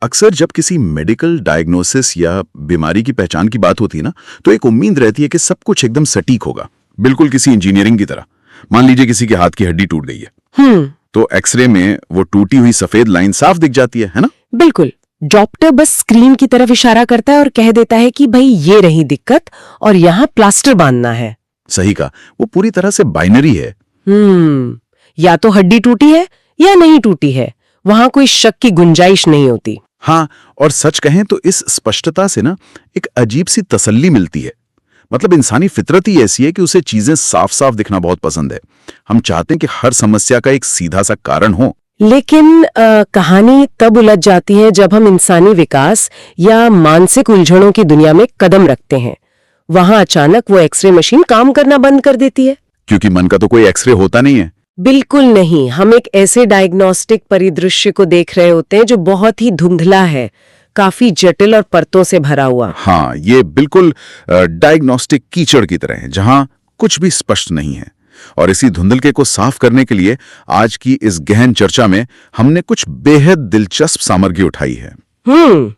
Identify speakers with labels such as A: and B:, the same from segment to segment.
A: अक्सर जब किसी मेडिकल डायग्नोसिस या बीमारी की पहचान की बात होती है ना, तो एक उम्मीद रहती है कि सब कुछ एकदम सटीक होगा, बिल्कुल किसी इंजीनियरिंग की तरह। मान लीजिए किसी के हाथ की हड्डी टूट गई है, तो एक्सरे में वो टूटी हुई सफेद लाइन साफ दिख जाती है ना?
B: बिल्कुल। डॉक्टर बस स्क्रीन की तरफ इशारा करता है और कह देता है कि भाई ये रही दिक्कत और यहाँ प्लास्टर बांधना है।
A: सही कहा, वो पूरी तरह से बाइनरी है।
B: या तो हड्डी टूटी है या नहीं टूटी है, वहां कोई शक की गुंजाइश नहीं होती।
A: हाँ, और सच कहें तो इस स्पष्टता से ना एक अजीब सी तसल्ली मिलती है। मतलब इंसानी फितरत ही ऐसी है कि उसे चीजें साफ साफ दिखना बहुत पसंद है। हम चाहते हैं कि हर समस्या का एक सीधा सा कारण हो।
B: लेकिन कहानी तब उलझ जाती है जब हम इंसानी विकास या मानसिक उलझनों की दुनिया में कदम रखते हैं। वहां अचानक वो एक्सरे मशीन काम करना बंद कर देती है।
A: क्योंकि मन का तो कोई एक्सरे होता नहीं है।
B: बिल्कुल नहीं। हम एक ऐसे डायग्नोस्टिक परिदृश्य को देख रहे होते हैं जो बहुत ही धुंधला है, काफी जटिल और परतों से भरा हुआ।
A: हाँ, ये बिल्कुल डायग्नोस्टिक कीचड़ की तरह है, जहां कुछ भी स्पष्ट नहीं है। और इसी धुंधलके को साफ करने के लिए आज की इस गहन चर्चा में हमने कुछ बेहद दिलचस्प सामग्री उठाई है।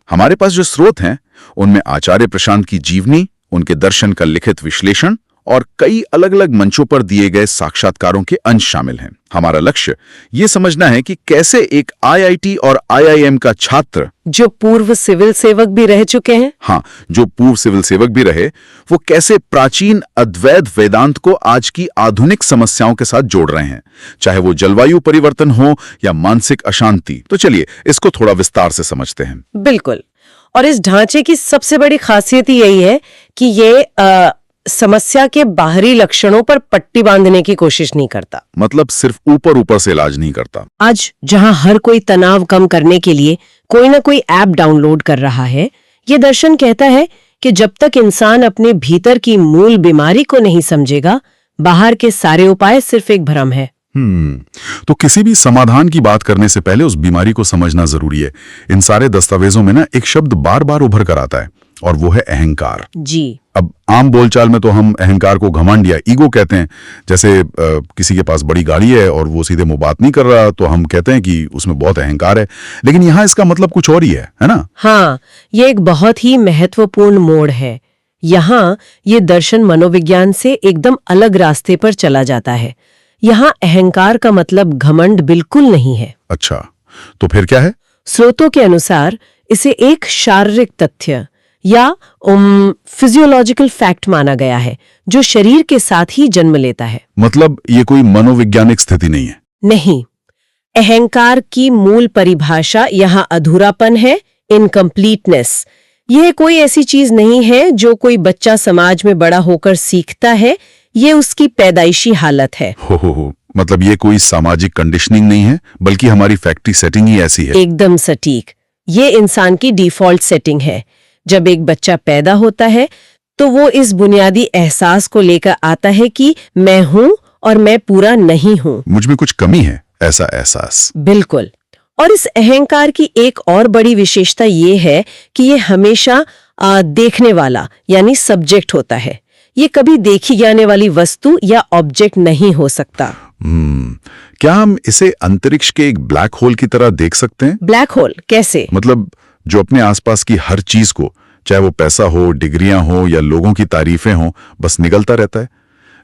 A: हमारे पास जो स्रोत हैं, उनमें आचार्य प्रशांत की जीवनी, उनके दर्शन का लिखित विश्लेषण और कई अलग अलग मंचों पर दिए गए साक्षात्कारों के अंश शामिल हैं। हमारा लक्ष्य ये समझना है कि कैसे एक आईआईटी और आईआईएम का छात्र,
B: जो पूर्व सिविल सेवक भी रह चुके हैं,
A: हाँ, जो पूर्व सिविल सेवक भी रहे, वो कैसे प्राचीन अद्वैत वेदांत को आज की आधुनिक समस्याओं के साथ जोड़ रहे हैं, चाहे वो जलवायु परिवर्तन हो या मानसिक अशांति। तो चलिए इसको थोड़ा विस्तार से समझते हैं।
B: बिल्कुल। और इस ढांचे की सबसे बड़ी खासियत यही है कि ये समस्या के बाहरी लक्षणों पर पट्टी बांधने की कोशिश नहीं करता।
A: मतलब सिर्फ ऊपर ऊपर से इलाज नहीं करता।
B: आज जहां हर कोई तनाव कम करने के लिए कोई ना कोई ऐप डाउनलोड कर रहा है, ये दर्शन कहता है कि जब तक इंसान अपने भीतर की मूल बीमारी को नहीं समझेगा, बाहर के सारे उपाय सिर्फ एक भ्रम है।
A: तो किसी भी समाधान की बात करने से पहले उस बीमारी को समझना जरूरी है। इन सारे दस्तावेजों में ना एक शब्द बार बार उभर कर आता है, और वो है अहंकार।
B: जी।
A: अब आम बोलचाल में तो हम अहंकार को घमंड या ईगो कहते हैं। जैसे किसी के पास बड़ी गाड़ी है और वो सीधे मुंह बात नहीं कर रहा, तो हम कहते हैं कि उसमें बहुत अहंकार है। लेकिन यहाँ इसका मतलब कुछ और ही है ना?
B: हाँ, ये एक बहुत ही महत्वपूर्ण मोड़ है। यहाँ ये दर्शन मनोविज्ञान से एकदम अलग रास्ते पर चला जाता है। यहाँ अहंकार का मतलब घमंड बिल्कुल नहीं है।
A: अच्छा, तो फिर क्या है?
B: स्रोतों के अनुसार इसे एक शारीरिक तथ्य या फिजियोलॉजिकल फैक्ट माना गया है, जो शरीर के साथ ही जन्म लेता है।
A: मतलब ये कोई मनोवैज्ञानिक स्थिति नहीं है?
B: नहीं। अहंकार की मूल परिभाषा यहाँ अधूरापन है, इनकम्प्लीटनेस। यह कोई ऐसी चीज नहीं है जो कोई बच्चा समाज में बड़ा होकर सीखता है, ये उसकी पैदाइशी हालत है।
A: हो। मतलब ये कोई सामाजिक कंडीशनिंग नहीं है, बल्कि हमारी फैक्ट्री सेटिंग ही ऐसी है।
B: एकदम सटीक। ये इंसान की डिफॉल्ट सेटिंग है। जब एक बच्चा पैदा होता है तो वो इस बुनियादी एहसास को लेकर आता है कि मैं हूं और मैं पूरा नहीं हूं,
A: मुझ में कुछ कमी है, ऐसा एहसास।
B: बिल्कुल। और इस अहंकार की एक और बड़ी विशेषता ये है कि ये हमेशा देखने वाला यानी सब्जेक्ट होता है। ये कभी देखी जाने वाली वस्तु या ऑब्जेक्ट नहीं हो सकता।
A: क्या हम इसे अंतरिक्ष के एक ब्लैक होल की तरह देख सकते हैं?
B: ब्लैक होल कैसे?
A: मतलब जो अपने आसपास की हर चीज को, चाहे वो पैसा हो, डिग्रियां हो या लोगों की तारीफें हो, बस निगलता रहता है।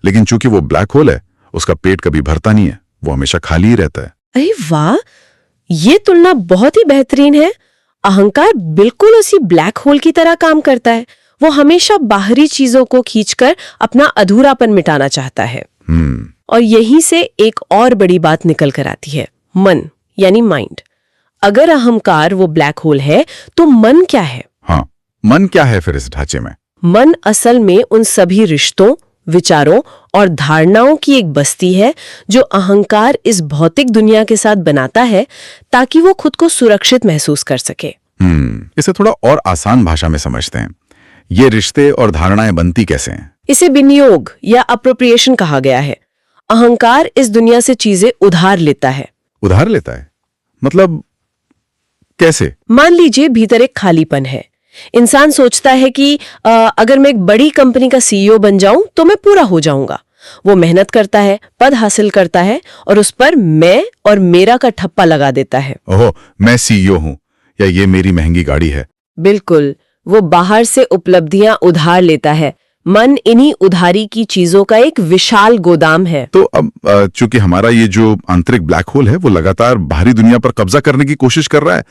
A: लेकिन चूंकि वो ब्लैक होल है, उसका पेट कभी भरता नहीं है, वो हमेशा खाली ही रहता है।
B: अरे वाह, ये तुलना बहुत ही बेहतरीन है। अहंकार बिल्कुल उसी ब्लैक होल की तरह काम करता है। वो हमेशा बाहरी चीजों को खींचकर अपना अधूरापन मिटाना चाहता है। और यहीं से एक और बड़ी बात निकल कर आती है, मन यानी माइंड। अगर अहंकार वो ब्लैक होल है, तो मन क्या है?
A: हाँ, मन क्या है फिर इस ढांचे में?
B: मन असल में उन सभी रिश्तों, विचारों और धारणाओं की एक बस्ती है जो अहंकार इस भौतिक दुनिया के साथ बनाता है, ताकि वो खुद को सुरक्षित महसूस कर सके।
A: इसे थोड़ा और आसान भाषा में समझते हैं। ये रिश्ते और धारणाएं बनती कैसे हैं?
B: इसे विनियोग या अप्रोप्रिएशन कहा गया है। अहंकार इस दुनिया से चीजें उधार लेता है।
A: उधार लेता है? मतलब कैसे?
B: मान लीजिए भीतर एक खालीपन है। इंसान सोचता है कि अगर मैं एक बड़ी कंपनी का सीईओ बन जाऊं तो मैं पूरा हो जाऊंगा। वो मेहनत करता है, पद हासिल करता है और उस पर मैं और मेरा का ठप्पा लगा देता है।
A: ओहो, मैं सीईओ हूं, या ये मेरी महंगी गाड़ी है।
B: बिल्कुल, वो बाहर से उपलब्धियां उधार लेता है। मन इन्हीं उधारी की चीजों का एक विशाल गोदाम है।
A: तो अब चूंकि हमारा ये जो आंतरिक ब्लैक होल है वो लगातार बाहरी दुनिया पर कब्जा करने की कोशिश कर रहा है,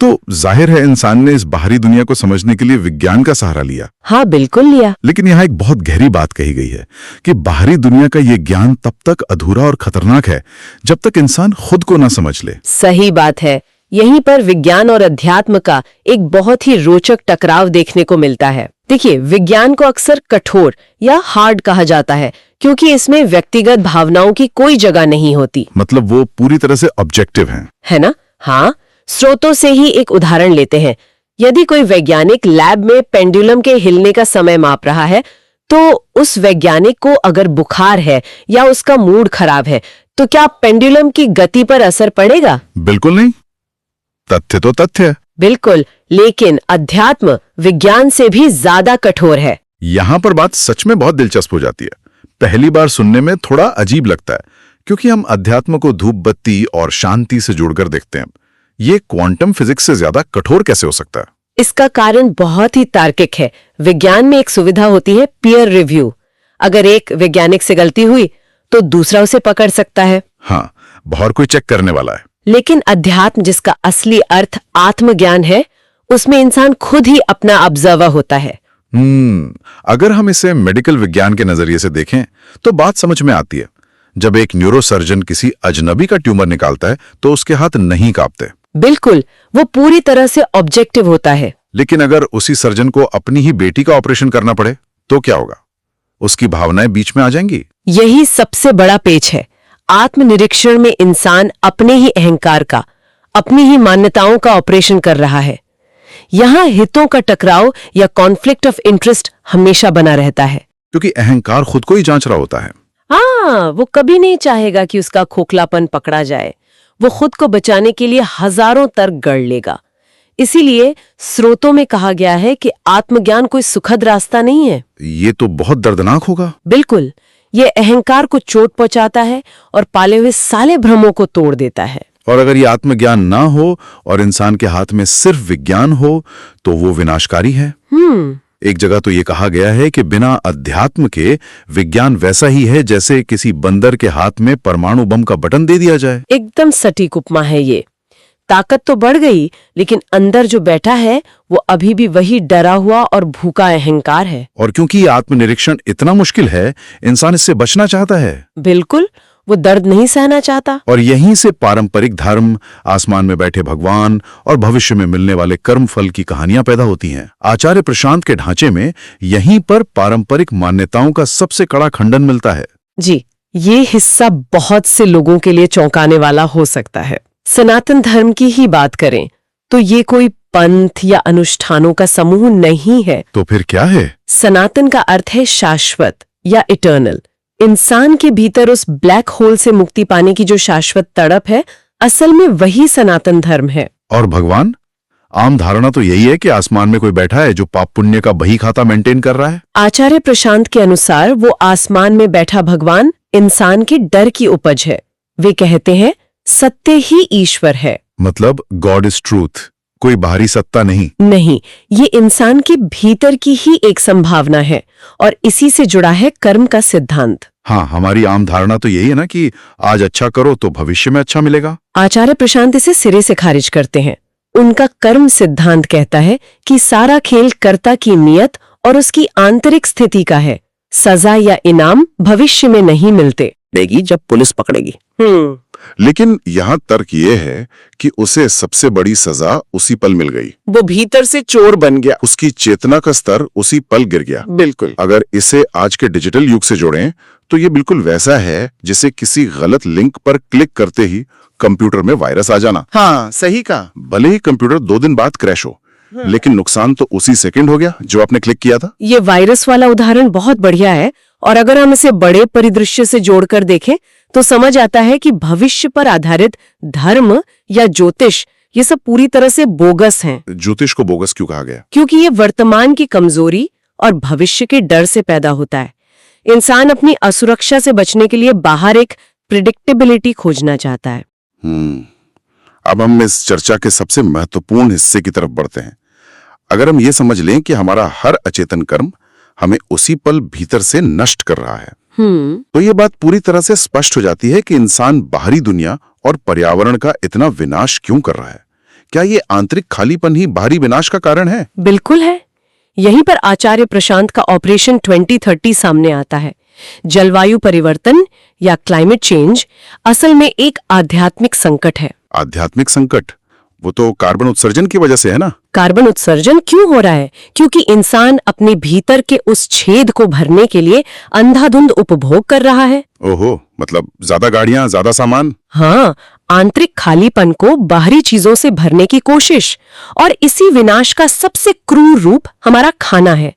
A: तो जाहिर है इंसान ने इस बाहरी दुनिया को समझने के लिए विज्ञान का सहारा लिया।
B: हाँ, बिल्कुल लिया।
A: लेकिन यहाँ एक बहुत गहरी बात कही गई है कि बाहरी दुनिया का ये ज्ञान तब तक अधूरा और खतरनाक है जब तक इंसान खुद को ना समझ ले।
B: सही बात है। यहीं पर विज्ञान और अध्यात्म का एक बहुत ही रोचक टकराव देखने को मिलता है। देखिए, विज्ञान को अक्सर कठोर या हार्ड कहा जाता है क्योंकि इसमें व्यक्तिगत भावनाओं की कोई जगह नहीं होती।
A: मतलब वो पूरी तरह से ऑब्जेक्टिव है
B: ना? हाँ, स्रोतों से ही एक उदाहरण लेते हैं। यदि कोई वैज्ञानिक लैब में पेंडुलम के हिलने का समय माप रहा है, तो उस वैज्ञानिक को अगर बुखार है या उसका मूड खराब है, तो क्या पेंडुलम की गति पर असर पड़ेगा?
A: बिल्कुल नहीं। तथ्य तो तथ्य है।
B: बिल्कुल, लेकिन अध्यात्म विज्ञान से भी ज्यादा कठोर है।
A: यहाँ पर बात सच में बहुत दिलचस्प हो जाती है। पहली बार सुनने में थोड़ा अजीब लगता है क्योंकि हम अध्यात्म को धूप बत्ती और शांति से जोड़कर देखते हैं। ये क्वांटम फिजिक्स से ज्यादा कठोर कैसे हो सकता है?
B: इसका कारण बहुत ही तार्किक है। विज्ञान में एक सुविधा होती है पीयर रिव्यू। अगर एक वैज्ञानिक से गलती हुई तो दूसरा उसे पकड़ सकता है।
A: हाँ, बाहर कोई चेक करने वाला है।
B: लेकिन अध्यात्म, जिसका असली अर्थ आत्मज्ञान है, उसमें इंसान खुद ही अपना ऑब्जर्वर होता है।
A: अगर हम इसे मेडिकल विज्ञान के नजरिए से देखें तो बात समझ में आती है। जब एक न्यूरोसर्जन किसी अजनबी का ट्यूमर निकालता है तो उसके हाथ नहीं कांपते।
B: बिल्कुल, वो पूरी तरह से ऑब्जेक्टिव होता है।
A: लेकिन अगर उसी सर्जन को अपनी ही बेटी का ऑपरेशन करना पड़े तो क्या होगा? उसकी भावनाएं बीच में आ जाएंगी।
B: यही सबसे बड़ा पेच है। आत्मनिरीक्षण में इंसान अपने ही अहंकार का, अपनी ही मान्यताओं का ऑपरेशन कर रहा है। यहाँ हितों का टकराव या कॉन्फ्लिक्ट ऑफ इंटरेस्ट हमेशा बना रहता है,
A: क्योंकि अहंकार खुद को ही जांच रहा होता है।
B: हाँ, वो कभी नहीं चाहेगा कि उसका खोखलापन पकड़ा जाए। वो खुद को बचाने के लिए हजारों तर्क गढ़ लेगा। इसीलिए स्रोतों में कहा गया है कि आत्मज्ञान कोई सुखद रास्ता नहीं है।
A: ये तो बहुत दर्दनाक होगा।
B: बिल्कुल, ये अहंकार को चोट पहुंचाता है और पाले हुए साले भ्रमों को तोड़ देता है।
A: और अगर ये आत्मज्ञान ना हो और इंसान के हाथ में सिर्फ विज्ञान हो तो वो विनाशकारी है। एक जगह तो ये कहा गया है कि बिना अध्यात्म के विज्ञान वैसा ही है जैसे किसी बंदर के हाथ में परमाणु बम का बटन दे दिया जाए।
B: एकदम सटीक उपमा है ये। ताकत तो बढ़ गई, लेकिन अंदर जो बैठा है वो अभी भी वही डरा हुआ और भूखा अहंकार है।
A: और क्योंकि ये आत्मनिरीक्षण इतना मुश्किल है, इंसान इससे बचना चाहता है।
B: बिल्कुल, वो दर्द नहीं सहना चाहता।
A: और यहीं से पारंपरिक धर्म, आसमान में बैठे भगवान और भविष्य में मिलने वाले कर्म फल की कहानियां पैदा होती हैं। आचार्य प्रशांत के ढांचे में यहीं पर पारंपरिक मान्यताओं का सबसे कड़ा खंडन मिलता है।
B: जी, ये हिस्सा बहुत से लोगों के लिए चौंकाने वाला हो सकता है। सनातन धर्म की ही बात करें तो ये कोई पंथ या अनुष्ठानों का समूह नहीं है।
A: तो फिर क्या है?
B: सनातन का अर्थ है शाश्वत या इटर्नल। इंसान के भीतर उस ब्लैक होल से मुक्ति पाने की जो शाश्वत तड़प है, असल में वही सनातन धर्म है।
A: और भगवान? आम धारणा तो यही है कि आसमान में कोई बैठा है जो पाप पुण्य का बही खाता मेंटेन कर रहा है।
B: आचार्य प्रशांत के अनुसार वो आसमान में बैठा भगवान इंसान के डर की उपज है। वे कहते हैं सत्य ही ईश्वर है।
A: मतलब गॉड इज ट्रूथ, कोई बाहरी सत्ता नहीं।
B: नहीं, ये इंसान के भीतर की ही एक संभावना है और इसी से जुड़ा है कर्म का सिद्धांत।
A: हाँ, हमारी आम धारणा तो यही है ना कि आज अच्छा करो तो भविष्य में अच्छा मिलेगा।
B: आचार्य प्रशांत इसे सिरे से खारिज करते हैं। उनका कर्म सिद्धांत कहता है कि सारा खेल कर्ता की नियत और उसकी आंतरिक स्थिति का है। सजा या इनाम भविष्य में नहीं मिलते,
C: देगी जब पुलिस पकड़ेगी।
A: लेकिन यहाँ तर्क ये है कि उसे सबसे बड़ी सजा उसी पल मिल गई।
C: वो भीतर से चोर बन गया।
A: उसकी चेतना का स्तर उसी पल गिर गया।
C: बिल्कुल।
A: अगर इसे आज के डिजिटल युग से जोड़ें तो ये बिल्कुल वैसा है जिसे किसी गलत लिंक पर क्लिक करते ही कंप्यूटर में वायरस आ जाना।
C: हाँ, सही कहा।
A: भले ही कंप्यूटर 2 दिन बाद क्रैश हो, लेकिन नुकसान तो उसी सेकंड हो गया जो आपने क्लिक किया था।
B: ये वायरस वाला उदाहरण बहुत बढ़िया है और अगर हम इसे बड़े परिदृश्य से जोड़कर देखें तो समझ आता है कि भविष्य पर आधारित धर्म या ज्योतिष ये सब पूरी तरह से बोगस हैं।
A: ज्योतिष को बोगस क्यों कहा गया?
B: क्योंकि ये वर्तमान की कमजोरी और भविष्य के डर से पैदा होता है। इंसान अपनी असुरक्षा से बचने के लिए बाहर एक प्रिडिक्टेबिलिटी खोजना चाहता है।
A: अब हम इस चर्चा के सबसे महत्वपूर्ण हिस्से की तरफ बढ़ते हैं। अगर हम ये समझ लें कि हमारा हर अचेतन कर्म हमें उसी पल भीतर से नष्ट कर रहा है, तो ये बात पूरी तरह से स्पष्ट हो जाती है कि इंसान बाहरी दुनिया और पर्यावरण का इतना विनाश क्यों कर रहा है। क्या ये आंतरिक खालीपन ही बाहरी विनाश का कारण है?
B: बिल्कुल है। यहीं पर आचार्य प्रशांत का ऑपरेशन 2030 सामने आता है। जलवायु परिवर्तन या क्लाइमेट चेंज असल में एक आध्यात्मिक संकट है।
A: आध्यात्मिक संकट? वो तो कार्बन उत्सर्जन की वजह से है ना?
B: कार्बन उत्सर्जन क्यों हो रहा है? क्योंकि इंसान अपने भीतर के उस छेद को भरने के लिए अंधाधुंध उपभोग कर रहा है।
A: ओहो, मतलब ज्यादा गाड़ियां, ज्यादा सामान।
B: हाँ, आंतरिक खालीपन को बाहरी चीजों से भरने की कोशिश। और इसी विनाश का सबसे क्रूर रूप हमारा खाना है।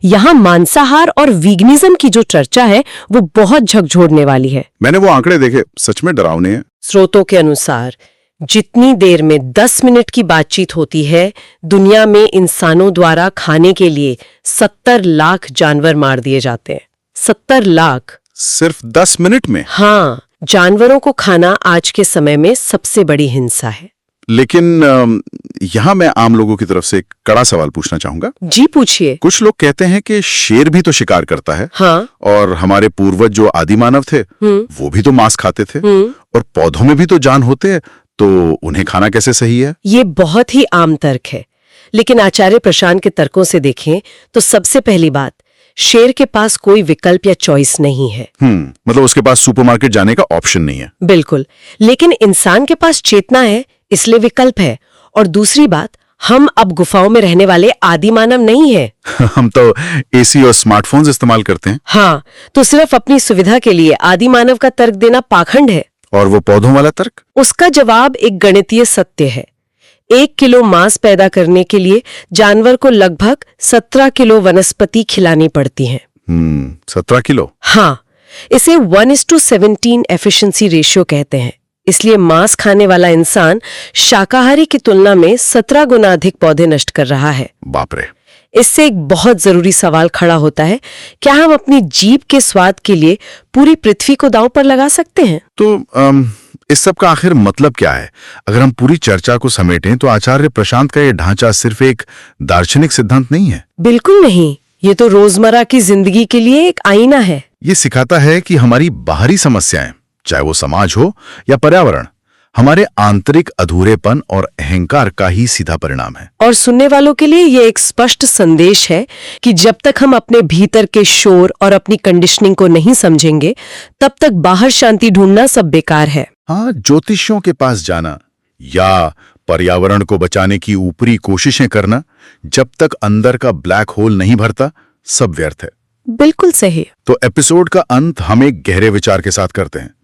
B: यहाँ मांसाहार और वीगनिज्म की जो चर्चा है वो बहुत झकझोरने वाली है।
A: मैंने वो आंकड़े देखे, सच में डरावने हैं।
B: स्रोतों के अनुसार जितनी देर में 10 मिनट की बातचीत होती है, दुनिया में इंसानों द्वारा खाने के लिए 70 लाख जानवर मार दिए जाते हैं। 70 लाख
A: सिर्फ 10 मिनट में?
B: हाँ, जानवरों को खाना आज के समय में सबसे बड़ी हिंसा है।
A: लेकिन यहाँ मैं आम लोगों की तरफ से एक कड़ा सवाल पूछना चाहूंगा।
B: जी पूछिए।
A: कुछ लोग कहते हैं कि शेर भी तो शिकार करता है।
B: हाँ।
A: और हमारे पूर्वज जो आदि मानव थे वो भी तो मांस खाते थे। और पौधों में भी तो जान होते हैं, तो उन्हें खाना कैसे सही है?
B: ये बहुत ही आम तर्क है, लेकिन आचार्य प्रशांत के तर्कों से देखें तो सबसे पहली बात, शेर के पास कोई विकल्प या चॉइस नहीं है।
A: मतलब उसके पास सुपरमार्केट जाने का ऑप्शन नहीं है।
B: बिल्कुल, लेकिन इंसान के पास चेतना है, इसलिए विकल्प है। और दूसरी बात, हम अब गुफाओं में रहने वाले आदि मानव नहीं है।
A: हम तो एसी और स्मार्टफोन्स इस्तेमाल करते हैं।
B: हाँ, तो सिर्फ अपनी सुविधा के लिए आदि मानव का तर्क देना पाखंड है।
A: और वो पौधों वाला तर्क?
B: उसका जवाब एक गणितीय सत्य है। 1 किलो मांस पैदा करने के लिए जानवर को लगभग 17 किलो वनस्पति खिलानी पड़ती है।
A: 17 किलो?
B: हाँ, इसे 1:17 एफिशिएंसी रेशियो कहते हैं। इसलिए मांस खाने वाला इंसान शाकाहारी की तुलना में 17 गुना अधिक पौधे नष्ट कर रहा है।
A: बाप रे।
B: इससे एक बहुत जरूरी सवाल खड़ा होता है, क्या हम अपनी जीभ के स्वाद के लिए पूरी पृथ्वी को दांव पर लगा सकते हैं?
A: तो इस सब का आखिर मतलब क्या है? अगर हम पूरी चर्चा को समेटें तो आचार्य प्रशांत का ये ढांचा सिर्फ एक दार्शनिक सिद्धांत नहीं है।
B: बिल्कुल नहीं, ये तो रोजमर्रा की जिंदगी के लिए एक आईना है।
A: ये सिखाता है कि हमारी बाहरी समस्याएं, चाहे वो समाज हो या पर्यावरण, हमारे आंतरिक अधूरेपन और अहंकार का ही सीधा परिणाम है।
B: और सुनने वालों के लिए ये एक स्पष्ट संदेश है कि जब तक हम अपने भीतर के शोर और अपनी कंडीशनिंग को नहीं समझेंगे, तब तक बाहर शांति ढूंढना सब बेकार है।
A: हाँ, ज्योतिषियों के पास जाना या पर्यावरण को बचाने की ऊपरी कोशिशें करना, जब तक अंदर का ब्लैक होल नहीं भरता, सब व्यर्थ है।
B: बिल्कुल सही।
A: तो एपिसोड का अंत हम एक गहरे विचार के साथ करते हैं।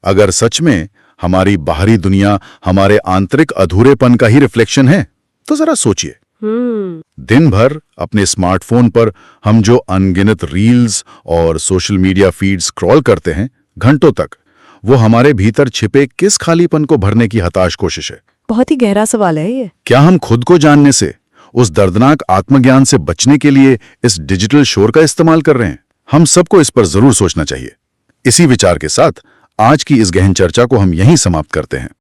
A: अगर सच में हमारी बाहरी दुनिया हमारे आंतरिक अधूरेपन का ही रिफ्लेक्शन है, तो जरा सोचिए। दिन भर अपने स्मार्टफोन पर हम जो अनगिनत रील्स और सोशल मीडिया फीड स्क्रॉल करते हैं घंटों तक, वो हमारे भीतर छिपे किस खालीपन को भरने की हताश कोशिश है?
B: बहुत ही गहरा सवाल है ये।
A: क्या हम खुद को जानने से, उस दर्दनाक आत्मज्ञान से बचने के लिए इस डिजिटल शोर का इस्तेमाल कर रहे हैं? हम सबको इस पर जरूर सोचना चाहिए। इसी विचार के साथ आज की इस गहन चर्चा को हम यहीं समाप्त करते हैं।